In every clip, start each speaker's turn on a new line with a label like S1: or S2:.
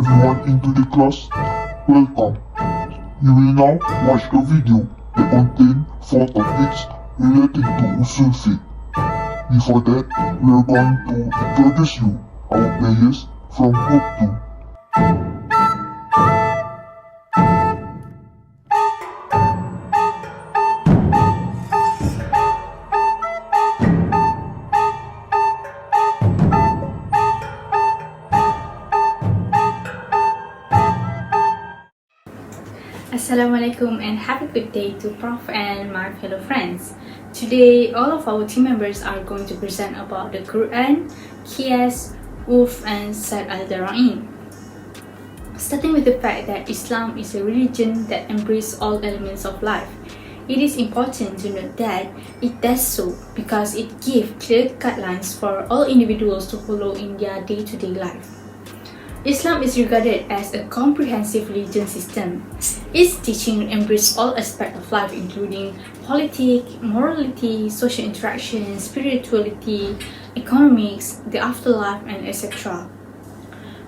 S1: everyone into the class. Welcome. You will now watch a video that contains 4 topics relating to USUL fiqh. Before that, we are going to introduce you our players from Group 2.
S2: Assalamualaikum and happy good day to Prof and my fellow friends. Today, all of our team members are going to present about the Quran, Qiyas, Urf and Said al-Dhara'i. Starting with the fact that Islam is a religion that embraces all elements of life. It is important to note that it does so because it gives clear guidelines for all individuals to follow in their day-to-day life. Islam is regarded as a comprehensive religion system. Its teaching embraces all aspects of life including politics, morality, social interaction, spirituality, economics, the afterlife, and etc.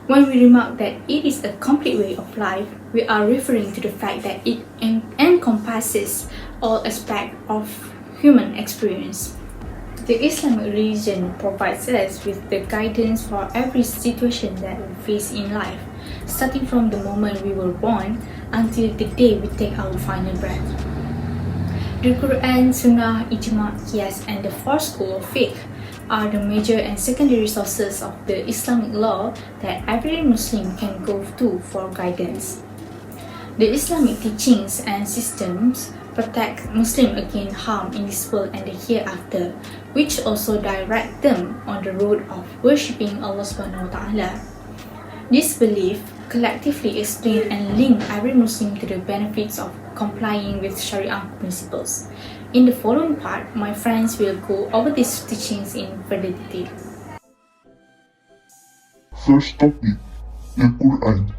S2: When we remark that it is a complete way of life, we are referring to the fact that it encompasses all aspects of human experience. The Islamic religion provides us with the guidance for every situation that we face in life, starting from the moment we were born until the day we take our final breath. The Quran, Sunnah, Ijma, Qiyas, and the 4 schools of fiqh are the major and secondary sources of the Islamic law that every Muslim can go to for guidance. The Islamic teachings and systems protect Muslims against harm in this world and the hereafter, which also direct them on the road of worshipping Allah subhanahu wa ta'ala. This belief collectively explain and link every Muslim to the benefits of complying with Sharia principles. In the following part, my friends will go over these teachings in further detail.
S1: First topic, the Quran.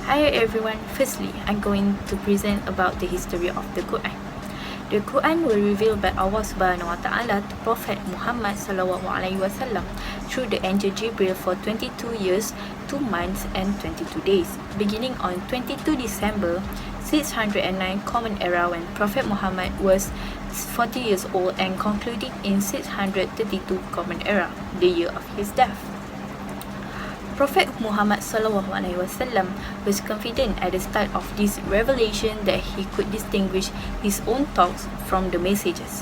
S3: Hi everyone, firstly, I'm going to present about the history of the Quran. The Quran was revealed by Allah subhanahu wa ta'ala to Prophet Muhammad sallallahu alaihi wasallam through the angel Jibril for 22 years, 2 months and 22 days, beginning on 22 December 609 Common Era when Prophet Muhammad was 40 years old and concluding in 632 Common Era, the year of his death. Prophet Muhammad sallallahu alaihi wasallam was confident at the start of this revelation that he could distinguish his own thoughts from the messages.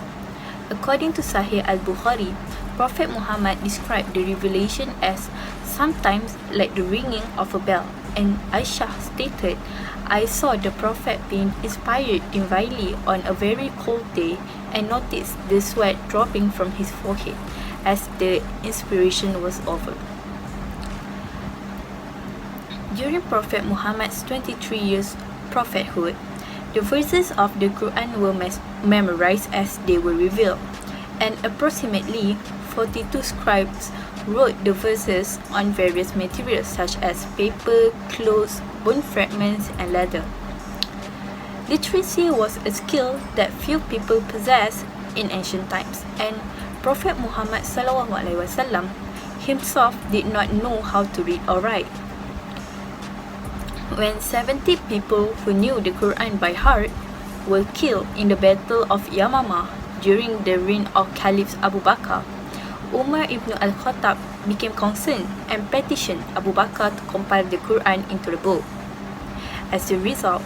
S3: According to Sahih al-Bukhari, Prophet Muhammad described the revelation as sometimes like the ringing of a bell, and Aisha stated, "I saw the Prophet being inspired divinely on a very cold day and noticed the sweat dropping from his forehead as the inspiration was over." During Prophet Muhammad's 23 years prophethood, the verses of the Quran were memorized as they were revealed, and approximately 42 scribes wrote the verses on various materials such as paper, clothes, bone fragments, and leather. Literacy was a skill that few people possessed in ancient times, and Prophet Muhammad sallallahu alaihi wasallam himself did not know how to read or write. When 70 people who knew the Quran by heart were killed in the Battle of Yamamah during the reign of Caliph Abu Bakr, Umar ibn al-Khattab became concerned and petitioned Abu Bakr to compile the Quran into the book. As a result,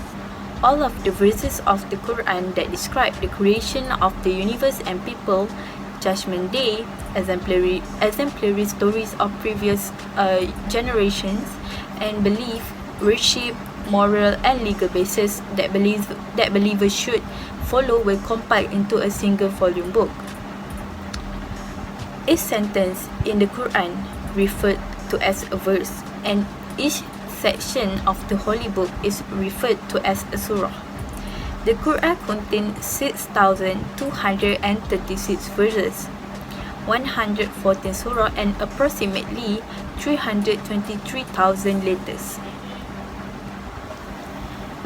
S3: all of the verses of the Quran that describe the creation of the universe and people, Judgment Day, exemplary stories of previous generations, and belief, worship, moral and legal basis that believers should follow were compiled into a single volume book. Each sentence in the Quran referred to as a verse, and each section of the holy book is referred to as a surah. The Quran contains 6,236 verses, 114 surah and approximately 323,000 letters.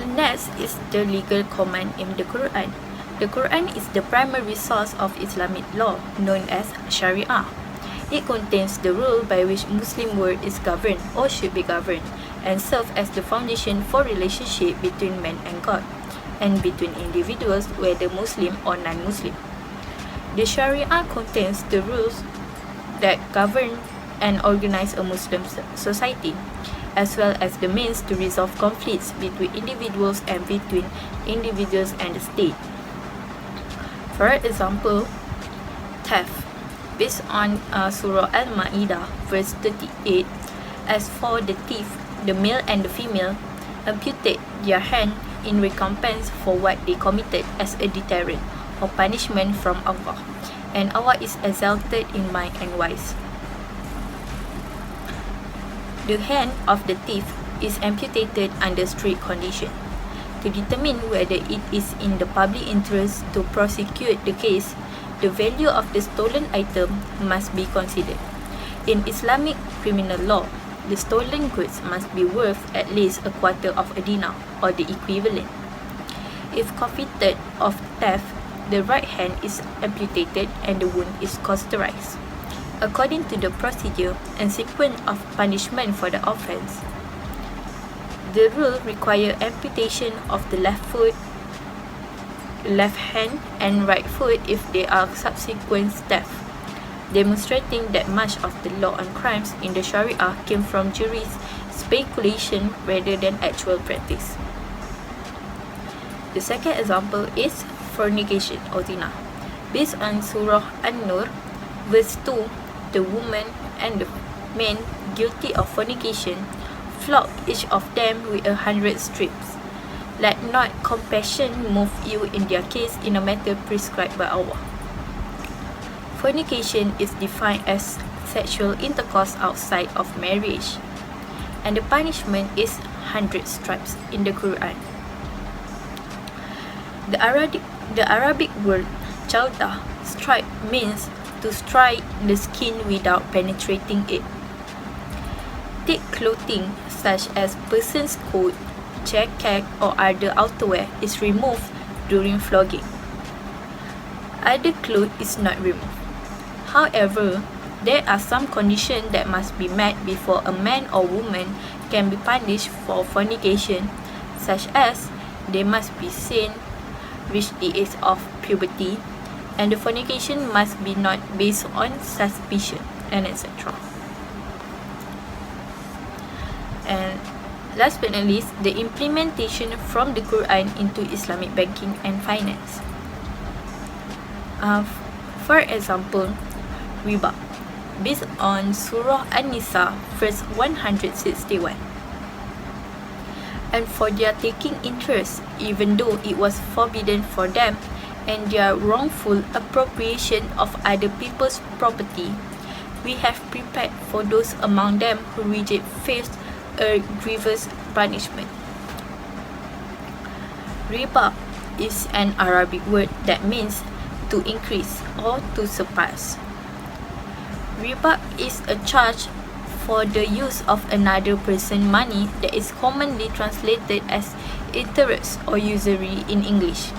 S3: Next is the legal command in the Quran. The Quran is the primary source of Islamic law, known as Sharia. It contains the rule by which Muslim world is governed or should be governed, and serve as the foundation for relationship between man and God, and between individuals, whether Muslim or non-Muslim. The Sharia contains the rules that govern and organize a Muslim society, as well as the means to resolve conflicts between individuals and between individuals and the state. For example, theft. Based on Surah Al-Ma'idah, verse 38, as for the thief, the male and the female amputate their hand in recompense for what they committed as a deterrent or punishment from Allah, and Allah is exalted in might and wise. The hand of the thief is amputated under strict condition. To determine whether it is in the public interest to prosecute the case, the value of the stolen item must be considered. In Islamic criminal law, the stolen goods must be worth at least a quarter of a dinar or the equivalent. If convicted of theft, the right hand is amputated and the wound is cauterized. According to the procedure and sequence of punishment for the offense, the rule requires amputation of the left foot, left hand, and right foot if they are subsequent theft, demonstrating that much of the law on crimes in the Sharia came from jurists' speculation rather than actual practice. The second example is fornication or zina. Based on Surah An-Nur, verse 2, the woman and the man guilty of fornication flog each of them with 100 strips. Let not compassion move you in their case in a matter prescribed by Allah. Fornication is defined as sexual intercourse outside of marriage, and the punishment is 100 stripes in the Quran. The Arabic word jawda, stripe, means to strike the skin without penetrating it. Thick clothing such as person's coat, jacket, or other outerwear is removed during flogging. Other clothes is not removed. However, there are some conditions that must be met before a man or woman can be punished for fornication, such as they must be sane, reach the age of puberty, and the fornication must be not based on suspicion, and etc. And last but not least, the implementation from the Quran into Islamic banking and finance. For example, riba, based on Surah An-Nisa, verse 161. And for their taking interest, even though it was forbidden for them, and their wrongful appropriation of other people's property, we have prepared for those among them who reject faith a grievous punishment. Riba is an Arabic word that means to increase or to surpass. Riba is a charge for the use of another person's money that is commonly translated as interest or usury in English.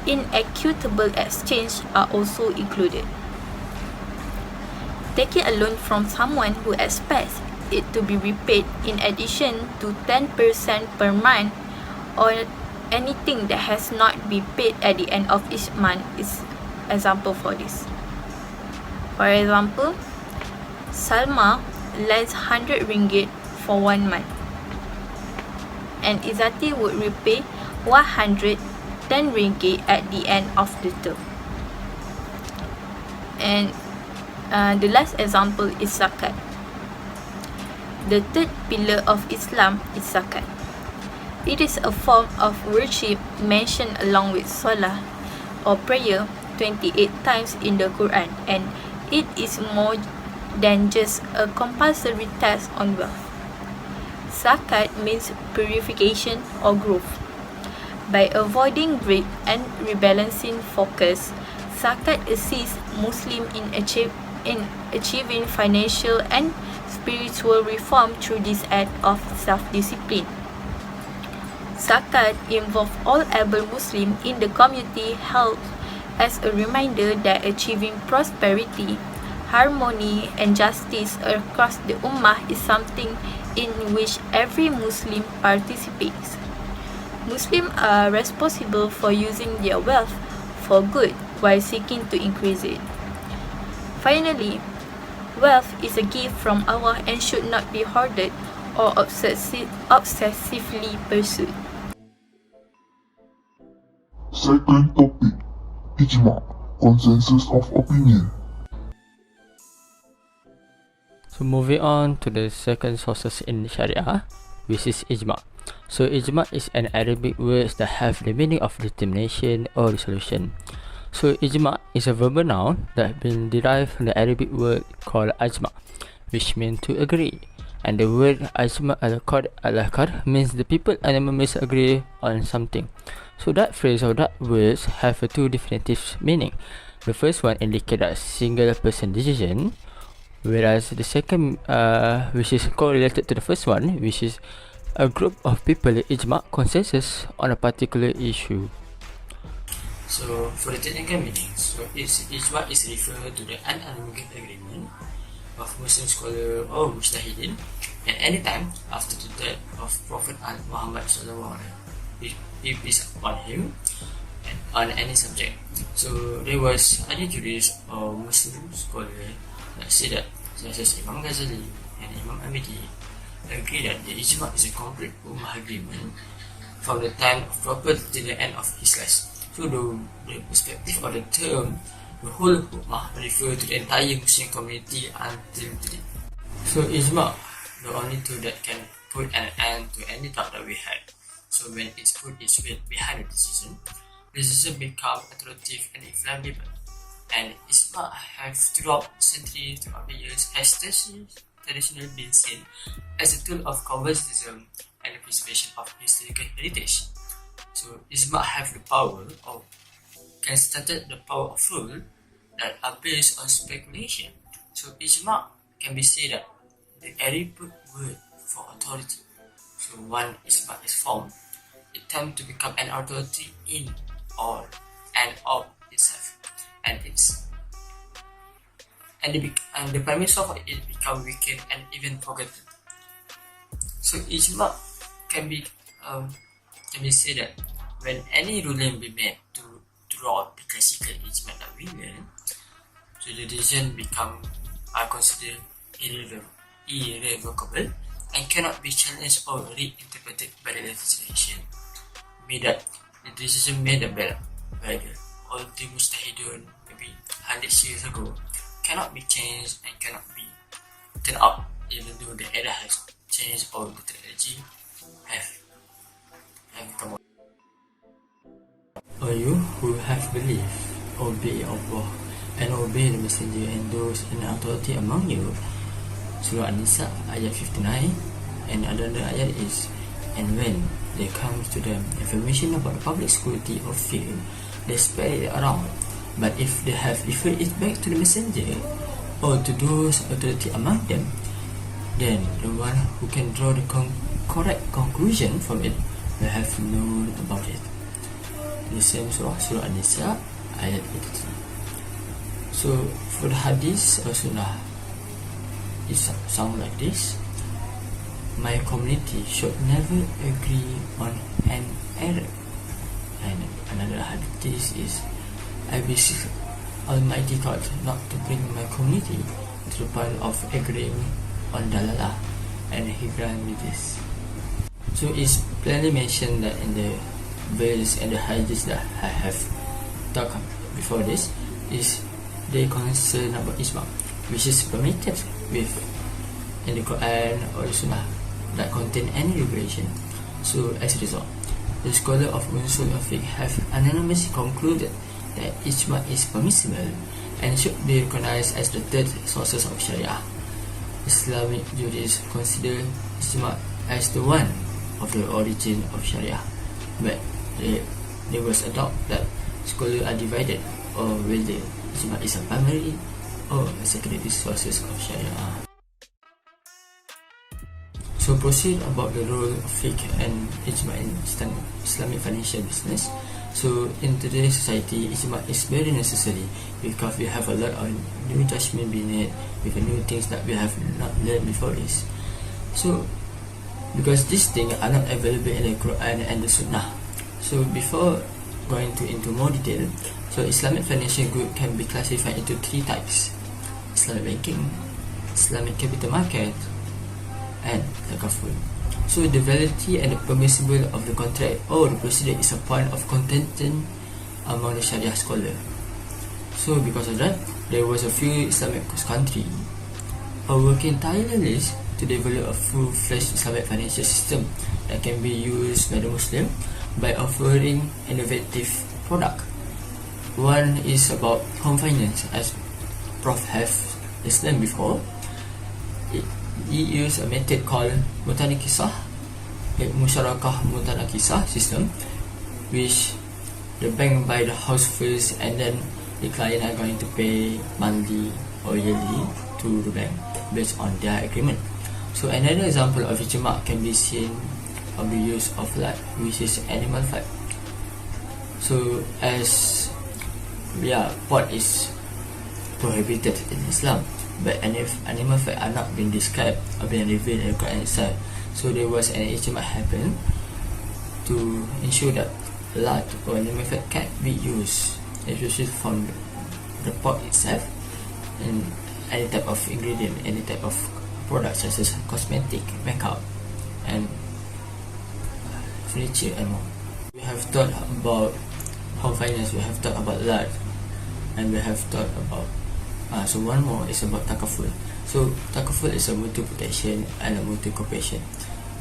S3: Inequitable exchange are also included. Taking a loan from someone who expects it to be repaid in addition to 10% per month, or anything that has not been paid at the end of each month is example for this. For example, Salma lends 100 ringgit for 1 month, and Izati would repay 110 ringgit at the end of the term. And the last example is zakat. The third pillar of Islam is zakat. It is a form of worship mentioned along with salah or prayer 28 times in the Quran, and it is more than just a compulsory tax on wealth. Zakat means purification or growth. By avoiding greed and rebalancing focus, zakat assists Muslims in achieving financial and spiritual reform through this act of self-discipline. Zakat involves all able Muslims in the community held as a reminder that achieving prosperity harmony and justice across the Ummah is something in which every Muslim participates. Muslims are responsible for using their wealth for good while seeking to increase it. Finally, wealth is a gift from Allah and should not be hoarded or obsessively pursued.
S1: Second topic, Ijma, consensus of opinion.
S4: So moving on to the second sources in Sharia, which is Ijma. So Ijma is an Arabic word that have the meaning of determination or resolution. So Ijma is a verbal noun that been derived from the Arabic word called Ajma, which means to agree. And the word Ajma al-Qad means the people and the members agree on something. So that phrase or that words have a two definitive meaning. The first one indicates a single person decision, whereas the second, which is correlated to the first one, which is a group of people ijma consensus on a particular issue.
S5: So for the technical meaning, so ijma is referred to the unanimous agreement of Muslim scholar or mujtahidin at any time after the death of Prophet Muhammad sallallahu alaihi wasallam, peace upon him, and on any subject. So there was other jurists or Muslim scholar that said that, such as Imam Ghazali and Imam Amidi, agree that the ijma is a complete ummah agreement from the time of Prophet till the end of his life. So the perspective of the term, the whole ummah refer to the entire Muslim community until today. So ijma, the only tool that can put an end to any doubt that we had. So when it's put its weight behind the decision become authoritative and inflammable. And ijma have throughout centuries, throughout the years, has traditionally been seen as a tool of conservatism and the preservation of historical heritage. So ijma have the power of constitute the power of rule that are based on speculation. So ijma can be said that the Arabic word for authority. So when ijma is formed, it tends to become an authority in or and of itself, and the premise of it become weakened and even forgotten. So ijma can be said that when any ruling be made to draw the classical ijma that we learn, so the decision are considered irrevocable and cannot be challenged or reinterpreted by the legislation. Mean that the decision made by the old mujtahidun maybe 100 years ago cannot be changed and cannot be turned up, even though the era has changed or the technology have come out. Or you who have believed, obey Allah and obey the messenger and those in authority among you. Surah An-Nisa ayat 59, and another ayat is, and when there comes to them information about the public security or fear, they spread it around. But if they have referred it back to the messenger or to those authority among them, then the one who can draw the correct conclusion from it will have known about it. The same surah An-Nisa ayat 83. So for the hadith or sunnah, it sounds like this: my community should never agree on an error. And another hadith is, I beseech Almighty God not to bring my community to the point of agreeing on dalalah, and He grant me this. So it's plainly mentioned that in the verse and the hadith that I have talked before this is they concern about ijma, which is permitted with in the Quran or the Sunnah that contain any regulation. So as a result, the scholar of USUL have unanimously concluded that ijma is permissible and should be recognized as the third sources of Sharia. Islamic jurists consider ijma as the one of the origin of Sharia, but they was adopt that scholars are divided or whether ijma is a primary or a secondary sources of Sharia. So proceed about the role of FIQH and Ijma in Islamic financial business. So in today's society, ijma is very necessary because we have a lot of new judgment being made with new things that we have not learned before this. So because these things are not available in the Quran and the Sunnah. So before going into more detail, so Islamic financial good can be classified into 3 types: Islamic banking, Islamic capital market, and takaful. So the validity and the permissible of the contract or the procedure is a point of contention among the Sharia scholar. So because of that, there was a few Islamic countries are working tirelessly to develop a full-fledged Islamic financial system that can be used by the Muslim by offering innovative product. One is about home finance, as Prof have explained before. He used a method called Mutanakisah, Musyarakah Mutanakisah system, which the bank buy the house first and then the client are going to pay monthly or yearly to the bank based on their agreement. So another example of ijma can be seen of the use of blood, which is animal fat. So as pot is prohibited in Islam, but animal fat are not being described or being revealed in the Quran itself. So there was an ijma happen to ensure that blood or animal fat can be used, especially from the pot itself, in any type of ingredient, any type of products such as cosmetic, makeup, and furniture and more. We have thought about home finance, we have thought about blood, and we have thought about so one more is about takaful. So takaful is a mutual protection and a mutual cooperation.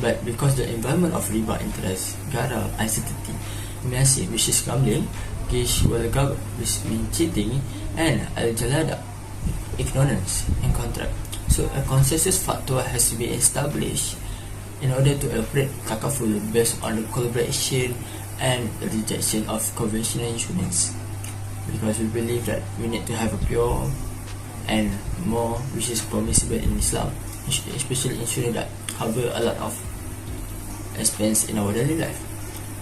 S5: But because the environment of riba interest, gara, uncertainty, massive, which is gambling, gish, walgab, which means cheating, and al-jalada, ignorance and contract. So a consensus fatwa has to be established in order to operate takaful based on the collaboration and the rejection of conventional instruments. Because we believe that we need to have a pure and more which is permissible in Islam, especially ensuring that cover a lot of expense in our daily life.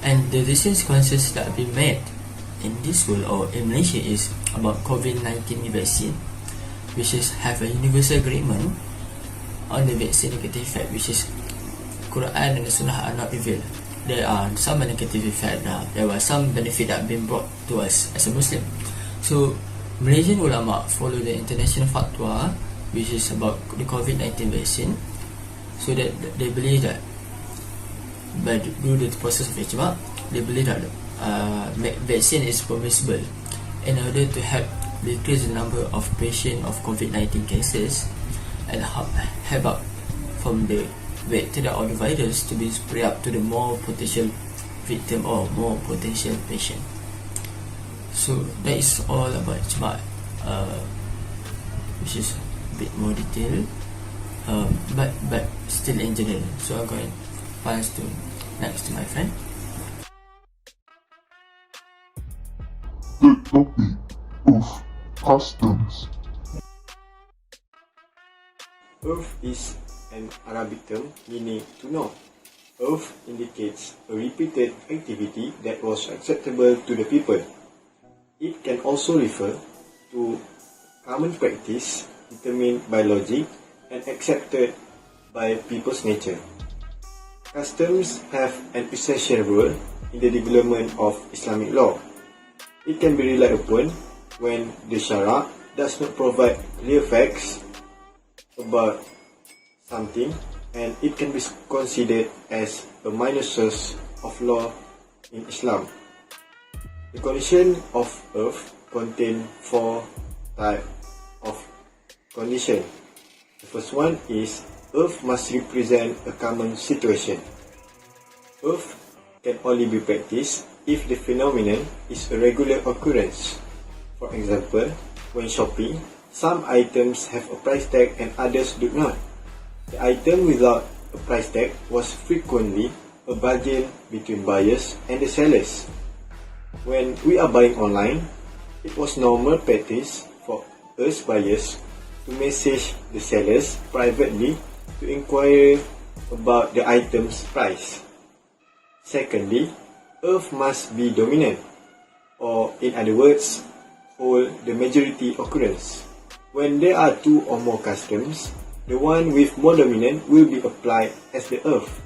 S5: And the recent consensus that have been made in this world or in Malaysia is about COVID-19 vaccine, which is have a universal agreement on the vaccine negative effect, which is Quran and the Sunnah are not revealed. There are some negative effect, there was some benefit that have been brought to us as a Muslim. So Malaysian ulama follow the international fatwa, which is about the COVID-19 vaccine, so that they believe that by due to the process of ijma, they believe that vaccine is permissible in order to help decrease the number of patients of COVID-19 cases and help up from the bacteria or the virus to be spread up to the more potential victim or more potential patient. So that is all about ijma, which is a bit more detailed, but still in general. So I'm going to pass to next to my friend.
S1: The topic of customs.
S6: Urf is an Arabic term meaning to know. Urf indicates a repeated activity that was acceptable to the people. It can also refer to common practice determined by logic and accepted by people's nature. Customs have an essential role in the development of Islamic law. It can be relied upon when the Sharia does not provide clear facts about something, and it can be considered as a minor source of law in Islam. The condition of urf contain 4 types of condition. The first one is urf must represent a common situation. Urf can only be practiced if the phenomenon is a regular occurrence. For example, when shopping, some items have a price tag and others do not. The item without a price tag was frequently a bargain between buyers and the sellers. When we are buying online, it was normal practice for us buyers to message the sellers privately to inquire about the item's price. Secondly, urf must be dominant. or in other words, hold the majority occurrence. When there are two or more customs, the one with more dominant will be applied as the earth.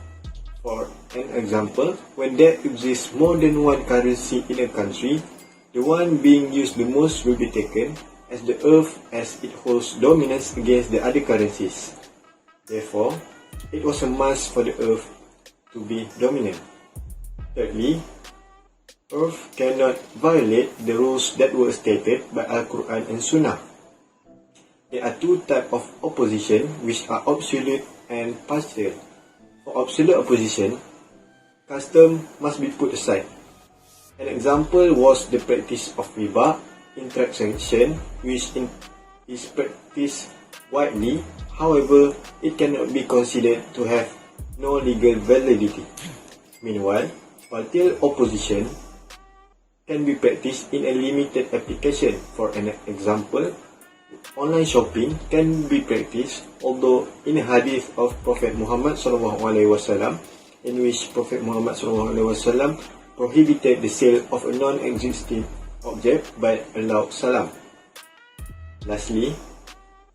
S6: For an example, when there exists more than one currency in a country, the one being used the most will be taken as the earth as it holds dominance against the other currencies. Therefore, it was a must for the earth to be dominant. Thirdly, earth cannot violate the rules that were stated by Al-Quran and Sunnah. There are two types of opposition which are absolute and partial. For absolute opposition, custom must be put aside. An example was the practice of riba in transaction, which is practiced widely. However, it cannot be considered to have no legal validity. Meanwhile, partial opposition can be practiced in a limited application. For an example, online shopping can be practiced, although in a hadith of Prophet Muhammad SAW, in which Prophet Muhammad SAW prohibited the sale of a non-existing object but allowed salam. Lastly,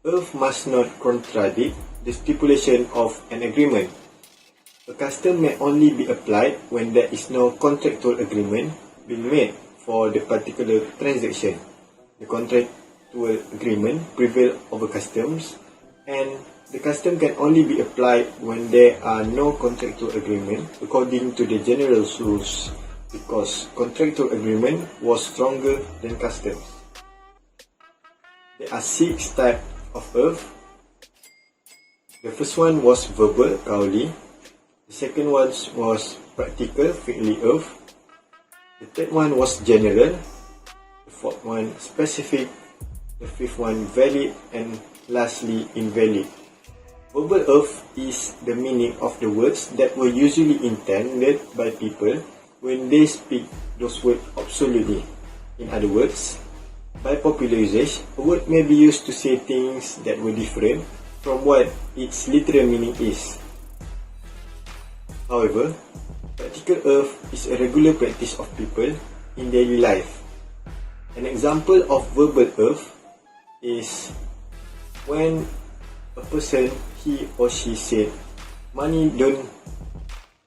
S6: earth must not contradict the stipulation of an agreement. A custom may only be applied when there is no contractual agreement being made for the particular transaction. The contractual agreement prevails over customs, and the custom can only be applied when there are no contractual agreement according to the general rules, because contractual agreement was stronger than customs. There are 6 types of earth. The first one was verbal, qawli. The second one was practical, fi'li earth. The third one was general. The fourth one specific. The fifth one valid, and lastly invalid. Verbal earth is the meaning of the words that were usually intended by people when they speak those words absolutely. In other words, by popular usage, a word may be used to say things that were different from what its literal meaning is. However, practical earth is a regular practice of people in daily life. An example of verbal earth is when a person, he or she said, money don't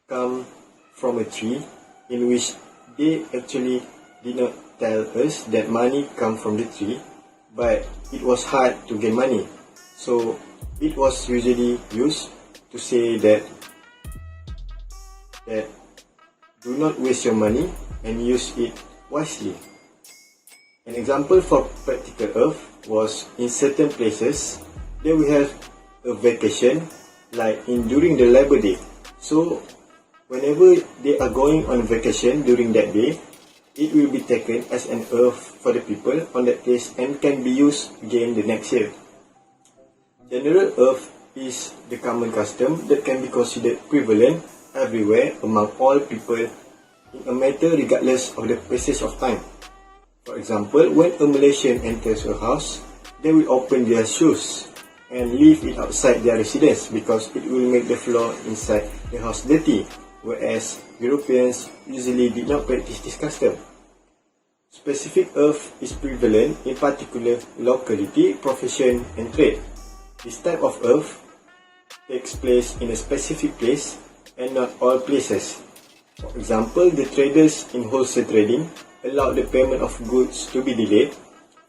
S6: come from a tree, in which they actually did not tell us that money come from the tree, but it was hard to get money. So it was usually used to say that do not waste your money and use it wisely. An example for practical earth was in certain places they will have a vacation, like during the Labor Day. So whenever they are going on vacation during that day, it will be taken as an earth for the people on that place and can be used again the next year. General earth is the common custom that can be considered prevalent everywhere among all people in a matter regardless of the passage of time. For example, when a Malaysian enters a house, they will open their shoes and leave it outside their residence because it will make the floor inside the house dirty, whereas Europeans usually did not practice this custom. Specific earth is prevalent in particular locality, profession and trade. This type of earth takes place in a specific place and not all places. For example, the traders in wholesale trading allow the payment of goods to be delayed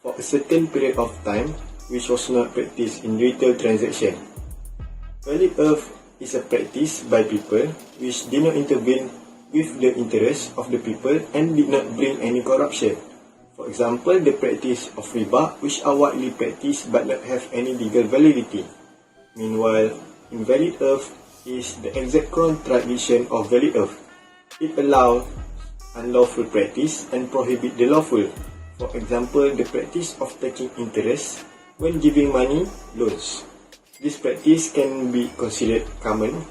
S6: for a certain period of time, which was not practiced in retail transaction. Valid earth is a practice by people which did not intervene with the interests of the people and did not bring any corruption. For example, the practice of riba, which are widely practiced but not have any legal validity. Meanwhile, invalid earth is the exact contradiction of valid earth. It allows unlawful practice and prohibits the lawful. For example, the practice of taking interest when giving money loans. This practice can be considered common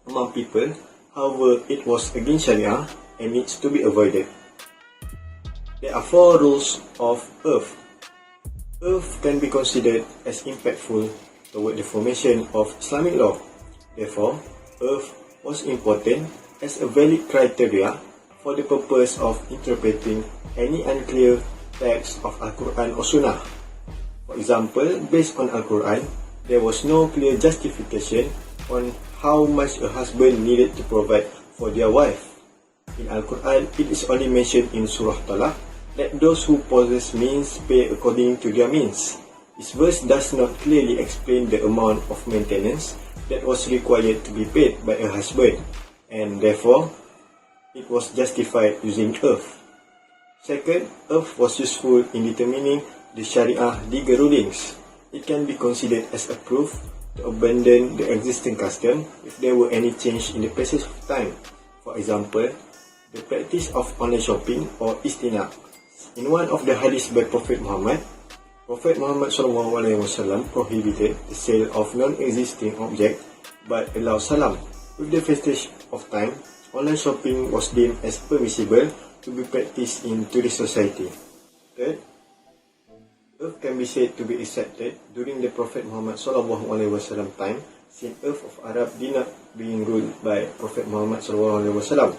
S6: among people, however, it was against Sharia and needs to be avoided. There are 4 rules of earth. Earth can be considered as impactful toward the formation of Islamic law. Therefore, earth was important as a valid criteria for the purpose of interpreting any unclear text of Al-Quran or Sunnah. For example, based on Al-Quran, there was no clear justification on how much a husband needed to provide for their wife. In Al-Quran, it is only mentioned in Surah Talaq that those who possess means pay according to their means. This verse does not clearly explain the amount of maintenance that was required to be paid by a husband, and therefore, it was justified using earth. Second, earth was useful in determining the Sharia legal rulings. It can be considered as a proof to abandon the existing custom if there were any change in the passage of time. For example, the practice of online shopping or istina. In one of the hadiths by Prophet Muhammad SAW prohibited the sale of non-existing objects but allowed salam. With the passage of time, online shopping was deemed as permissible to be practiced in today's society. Third, earth can be said to be accepted during the Prophet Muhammad SAW time, since earth of Arab did not being ruled by Prophet Muhammad SAW.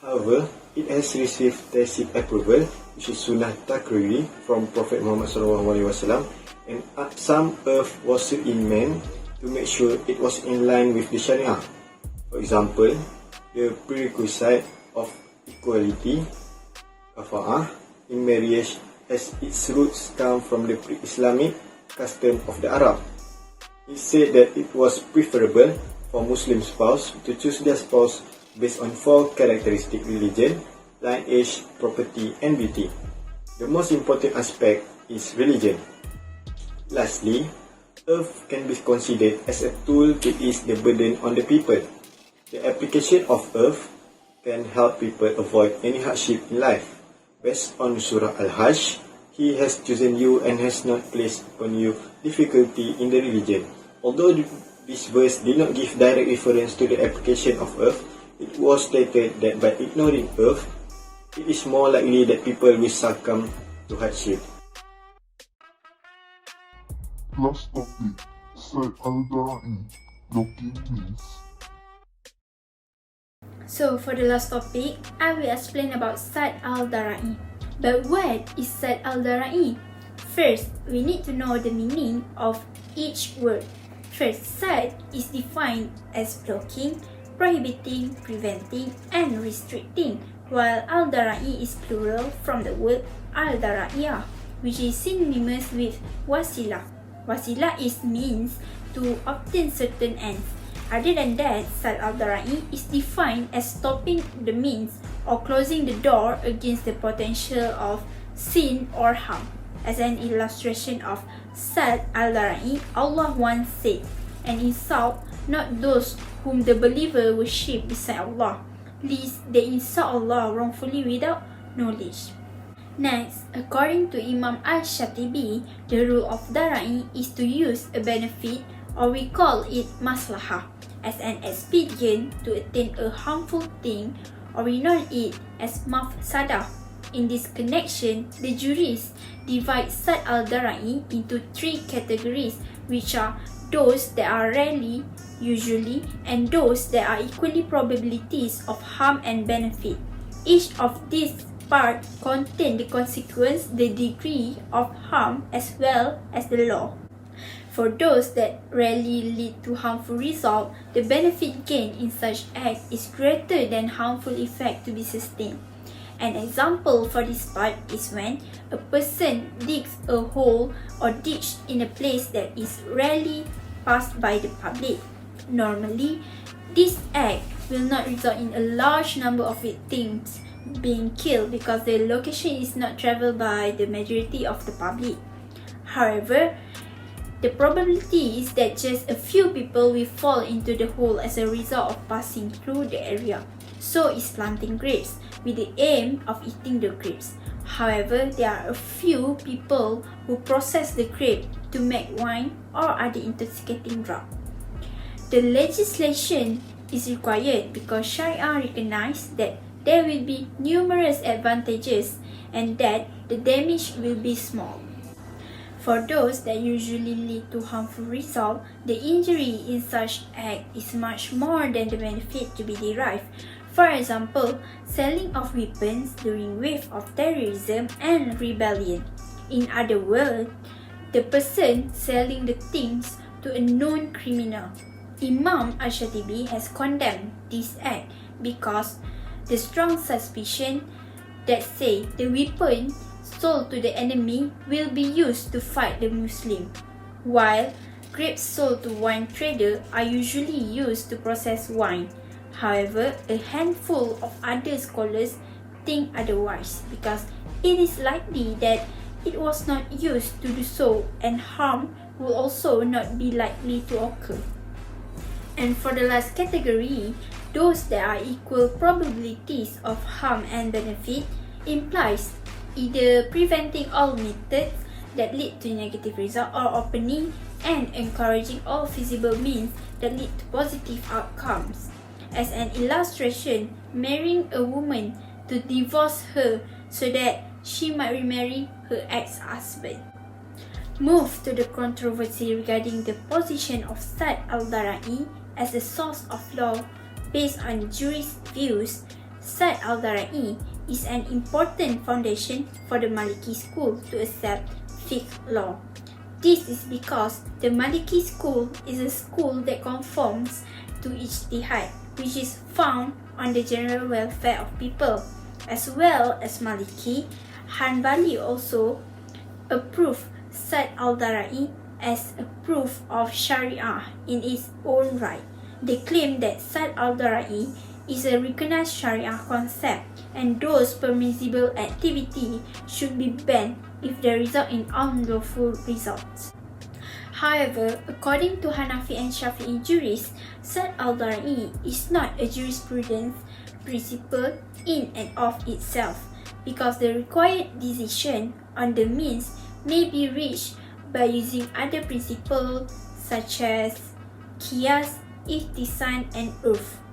S6: However, it has received tacit approval, which is Sunnah Takriri from Prophet Muhammad SAW, and some earth was in man to make sure it was in line with the Sharia. For example, the prerequisite of equality, kafa'ah, in marriage as its roots come from the pre-Islamic custom of the Arab. It said that it was preferable for Muslim spouse to choose their spouse based on 4 characteristics: religion, line, age, property, and beauty. The most important aspect is religion. Lastly, earth can be considered as a tool to ease the burden on the people. The application of earth can help people avoid any hardship in life. Based on Surah Al-Hajj, He has chosen you and has not placed upon you difficulty in the religion. Although this verse did not give direct reference to the application of earth, it was stated that by ignoring earth, it is more likely that people will succumb to hardship.
S1: Last topic, Said Al-Dhara'i, looking means.
S2: So for the last topic, I will explain about Said Al-Dhara'i. But what is Said Al-Dhara'i? First, we need to know the meaning of each word. First, Said is defined as blocking, prohibiting, preventing, and restricting, while Al-Dhara'i is plural from the word Al-Dhara'iyah, which is synonymous with wasilah. Wasilah is means to obtain certain ends. Other than that, Said Al-Dhara'i is defined as stopping the means or closing the door against the potential of sin or harm. As an illustration of Said Al-Dhara'i, Allah once said, "And insult not those whom the believer worship beside Allah, lest they insult Allah wrongfully without knowledge." Next, according to Imam Al-Shatibi, the rule of Dhara'i is to use a benefit, or we call it maslahah, as an expedient to attain a harmful thing, or we know it as mafsadah. In this connection, the jurists divide Said Al-Dhara'i into 3 categories, which are those that are rarely, usually, and those that are equally probabilities of harm and benefit. Each of these parts contain the consequence, the degree of harm, as well as the law. For those that rarely lead to harmful result, the benefit gained in such act is greater than harmful effect to be sustained. An example for this part is when a person digs a hole or ditch in a place that is rarely passed by the public. Normally, this act will not result in a large number of victims being killed because the location is not traveled by the majority of the public. However, the probability is that just a few people will fall into the hole as a result of passing through the area. So is planting grapes with the aim of eating the grapes. However, there are a few people who process the grape to make wine or other intoxicating drug. The legislation is required because Sharia recognizes that there will be numerous advantages and that the damage will be small. For those that usually lead to harmful result, the injury in such act is much more than the benefit to be derived. For example, selling of weapons during wave of terrorism and rebellion. In other words, the person selling the things to a known criminal. Imam Al-Shatibi has condemned this act because the strong suspicion that say the weapon sold to the enemy will be used to fight the Muslim, while grapes sold to wine trader are usually used to process wine. However, a handful of other scholars think otherwise because it is likely that it was not used to do so and harm will also not be likely to occur. And for the last category, those that are equal probabilities of harm and benefit implies either preventing all methods that lead to negative result or opening and encouraging all feasible means that lead to positive outcomes. As an illustration, marrying a woman to divorce her so that she might remarry her ex-husband. Move to the controversy regarding the position of Saad al-Dhara'i as a source of law based on jurist views. Saad al-Dhara'i is an important foundation for the Maliki school to accept fiqh law. This is because the Maliki school is a school that conforms to ijtihad, which is found on the general welfare of people. As well as Maliki, Hanbali also approve Saad al-Dhara'i as a proof of Sharia in its own right. They claim that Saad al-Dhara'i is a recognized Sharia concept and those permissible activity should be banned if they result in unlawful results. However, according to Hanafi and Shafi'i jurists, Saad al-Dhara'i is not a jurisprudence principle in and of itself because the required decision on the means may be reached by using other principles such as qiyas, ihtisan, and urf.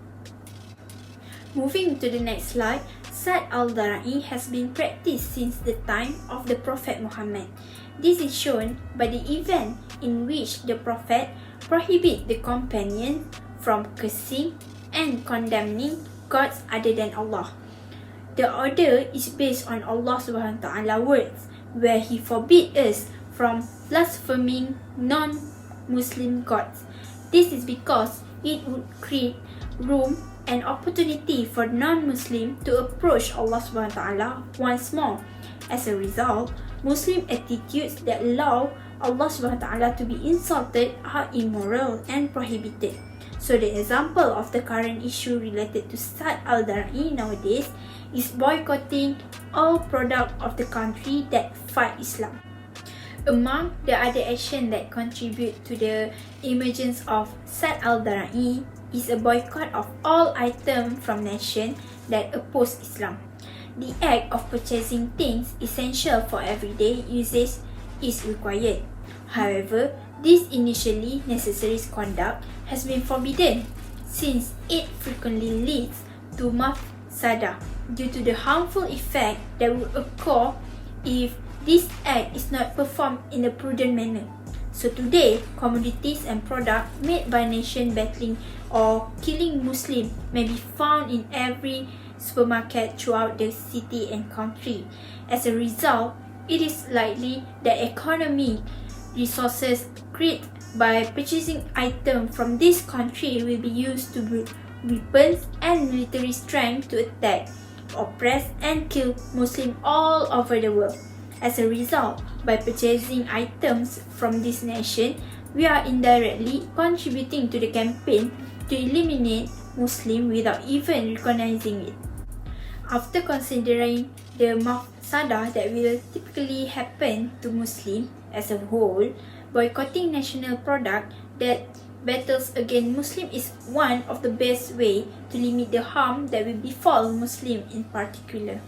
S2: Moving to the next slide, Saad al-Dhara'i has been practiced since the time of the Prophet Muhammad. This is shown by the event in which the Prophet prohibited the companions from cursing and condemning gods other than Allah. The order is based on Allah Subhanahu wa Ta'ala words, where He forbid us from blaspheming non-Muslim gods. This is because it would create room and opportunity for non-Muslim to approach Allah Subhanahu wa Ta'ala once more. As a result, Muslim attitudes that allow Allah Subhanahu wa Ta'ala to be insulted are immoral and prohibited. So the example of the current issue related to Saad al-Dhara'i nowadays is boycotting all product of the country that fight Islam. Among the other actions that contribute to the emergence of Saad al-Dhara'i is a boycott of all items from nations that oppose Islam. The act of purchasing things essential for everyday usage is required. However, this initially necessary conduct has been forbidden since it frequently leads to mafsada due to the harmful effect that would occur if this act is not performed in a prudent manner. So today, commodities and products made by nation battling or killing Muslims may be found in every supermarket throughout the city and country. As a result, it is likely that economic resources created by purchasing items from this country will be used to build weapons and military strength to attack, oppress, and kill Muslims all over the world. As a result, by purchasing items from this nation, we are indirectly contributing to the campaign to eliminate Muslims without even recognizing it. After considering the mafsada that will typically happen to Muslims as a whole, boycotting national product that battles against Muslims is one of the best ways to limit the harm that will befall Muslims in particular.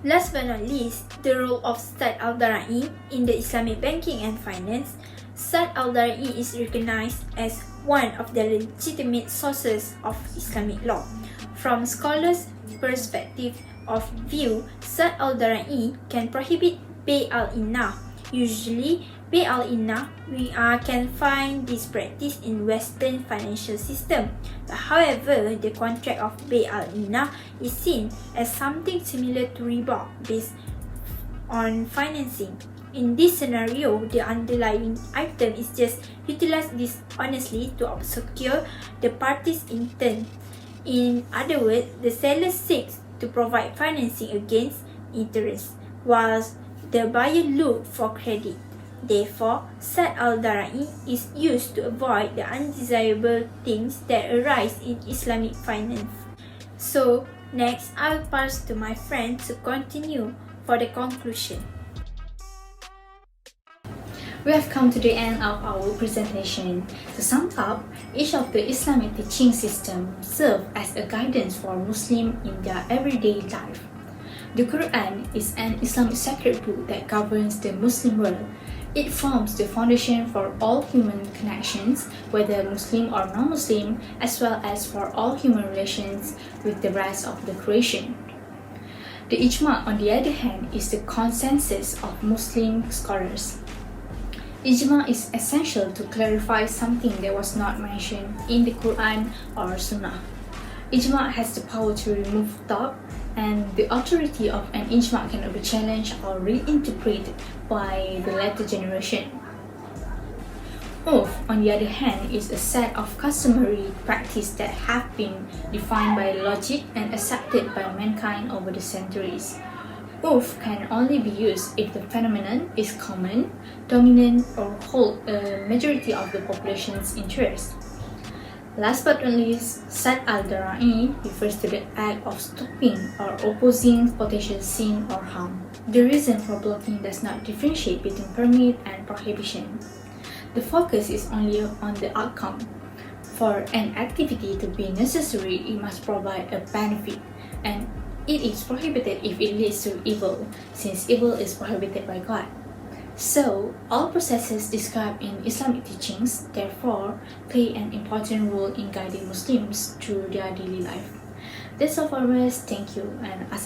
S2: Last but not least, the role of Saad al-Dhara'i in the Islamic banking and finance. Saad al-Dhara'i is recognized as one of the legitimate sources of Islamic law. From scholars' perspective of view, Saad al-Dhara'i can prohibit bay al-inna. Usually,
S7: Bay al-Inna, we can find this practice in Western financial system. However, the contract of Bay al-Inna is seen as something similar to riba based on financing. In this scenario, the underlying item is just utilized dishonestly to obscure the party's intent. In other words, the seller seeks to provide financing against interest, whilst the buyer looks for credit. Therefore, Sad al-Dhara'i is used to avoid the undesirable things that arise in Islamic finance. So, next I'll pass to my friend to continue for the conclusion.
S2: We have come to the end of our presentation. To sum up, each of the Islamic teaching systems serve as a guidance for Muslims in their everyday life. The Quran is an Islamic sacred book that governs the Muslim world. It forms the foundation for all human connections, whether Muslim or non-Muslim, as well as for all human relations with the rest of the creation. The Ijma, on the other hand, is the consensus of Muslim scholars. Ijma is essential to clarify something that was not mentioned in the Quran or Sunnah. Ijma has the power to remove doubt, and the authority of an ijma cannot be challenged or reinterpreted by the later generation. Oath, on the other hand, is a set of customary practices that have been defined by logic and accepted by mankind over the centuries. Oath can only be used if the phenomenon is common, dominant, or hold a majority of the population's interest. Last but not least, Sad al-Dhara'i refers to the act of stopping or opposing potential sin or harm. The reason for blocking does not differentiate between permit and prohibition. The focus is only on the outcome. For an activity to be necessary, it must provide a benefit, and it is prohibited if it leads to evil, since evil is prohibited by God. So, all processes described in Islamic teachings, therefore, play an important role in guiding Muslims through their daily life. That's all for us. Thank you, and assalamualaikum.